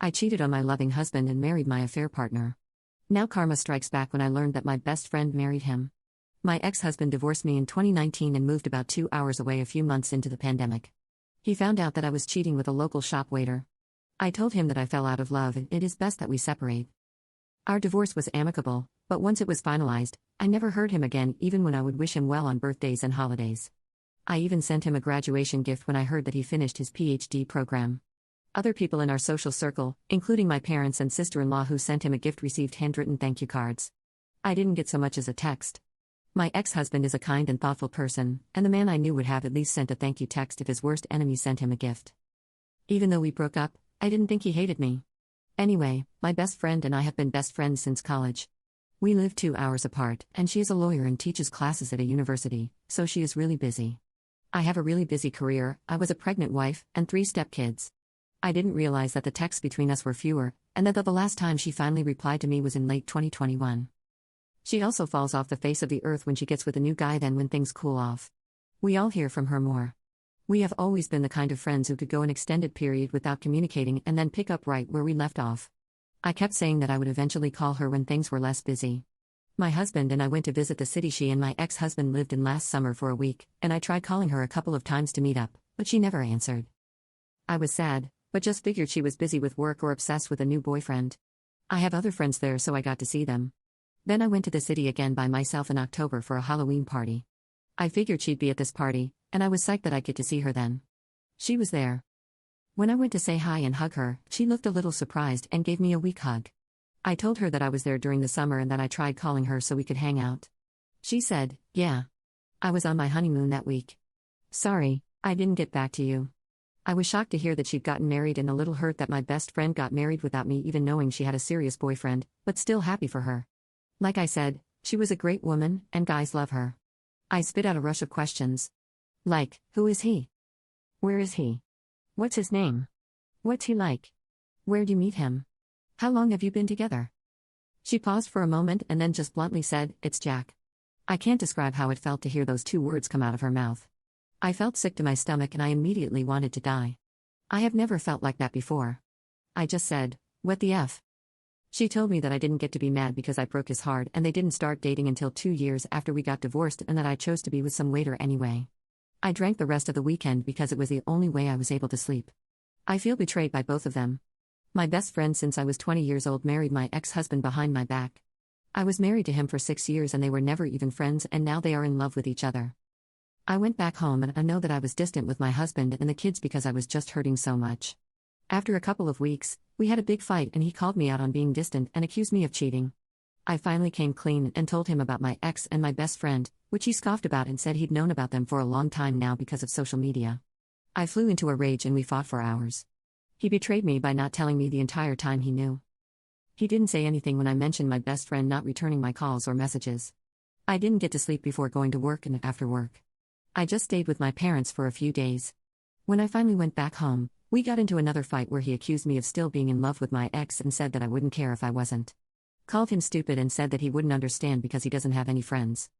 I cheated on my loving husband and married my affair partner. Now karma strikes back when I learned that my best friend married him. My ex-husband divorced me in 2019 and moved about 2 hours away a few months into the pandemic. He found out that I was cheating with a local shop waiter. I told him that I fell out of love and it is best that we separate. Our divorce was amicable, but once it was finalized, I never heard him again even when I would wish him well on birthdays and holidays. I even sent him a graduation gift when I heard that he finished his PhD program. Other people in our social circle, including my parents and sister-in-law who sent him a gift, received handwritten thank you cards. I didn't get so much as a text. My ex-husband is a kind and thoughtful person, and the man I knew would have at least sent a thank you text if his worst enemy sent him a gift. Even though we broke up, I didn't think he hated me. Anyway, my best friend and I have been best friends since college. We live 2 hours apart, and she is a lawyer and teaches classes at a university, so she is really busy. I have a really busy career, I was a pregnant wife, and 3 stepkids. I didn't realize that the texts between us were fewer, and that the last time she finally replied to me was in late 2021. She also falls off the face of the earth when she gets with a new guy than when things cool off. We all hear from her more. We have always been the kind of friends who could go an extended period without communicating and then pick up right where we left off. I kept saying that I would eventually call her when things were less busy. My husband and I went to visit the city she and my ex-husband lived in last summer for a week, and I tried calling her a couple of times to meet up, but she never answered. I was sad, but just figured she was busy with work or obsessed with a new boyfriend. I have other friends there, so I got to see them. Then I went to the city again by myself in October for a Halloween party. I figured she'd be at this party, and I was psyched that I'd get to see her then. She was there. When I went to say hi and hug her, she looked a little surprised and gave me a weak hug. I told her that I was there during the summer and that I tried calling her so we could hang out. She said, "Yeah. I was on my honeymoon that week. Sorry, I didn't get back to you." I was shocked to hear that she'd gotten married and a little hurt that my best friend got married without me even knowing she had a serious boyfriend, but still happy for her. Like I said, she was a great woman, and guys love her. I spit out a rush of questions. Like, who is he? Where is he? What's his name? What's he like? Where'd you meet him? How long have you been together? She paused for a moment and then just bluntly said, "It's Jack." I can't describe how it felt to hear those 2 words come out of her mouth. I felt sick to my stomach and I immediately wanted to die. I have never felt like that before. I just said, "What the F?" She told me that I didn't get to be mad because I broke his heart and they didn't start dating until 2 years after we got divorced and that I chose to be with some waiter anyway. I drank the rest of the weekend because it was the only way I was able to sleep. I feel betrayed by both of them. My best friend since I was 20 years old married my ex-husband behind my back. I was married to him for 6 years and they were never even friends, and now they are in love with each other. I went back home and I know that I was distant with my husband and the kids because I was just hurting so much. After a couple of weeks, we had a big fight and he called me out on being distant and accused me of cheating. I finally came clean and told him about my ex and my best friend, which he scoffed about and said he'd known about them for a long time now because of social media. I flew into a rage and we fought for hours. He betrayed me by not telling me the entire time he knew. He didn't say anything when I mentioned my best friend not returning my calls or messages. I didn't get to sleep before going to work and after work. I just stayed with my parents for a few days. When I finally went back home, we got into another fight where he accused me of still being in love with my ex and said that I wouldn't care if I wasn't. Called him stupid and said that he wouldn't understand because he doesn't have any friends.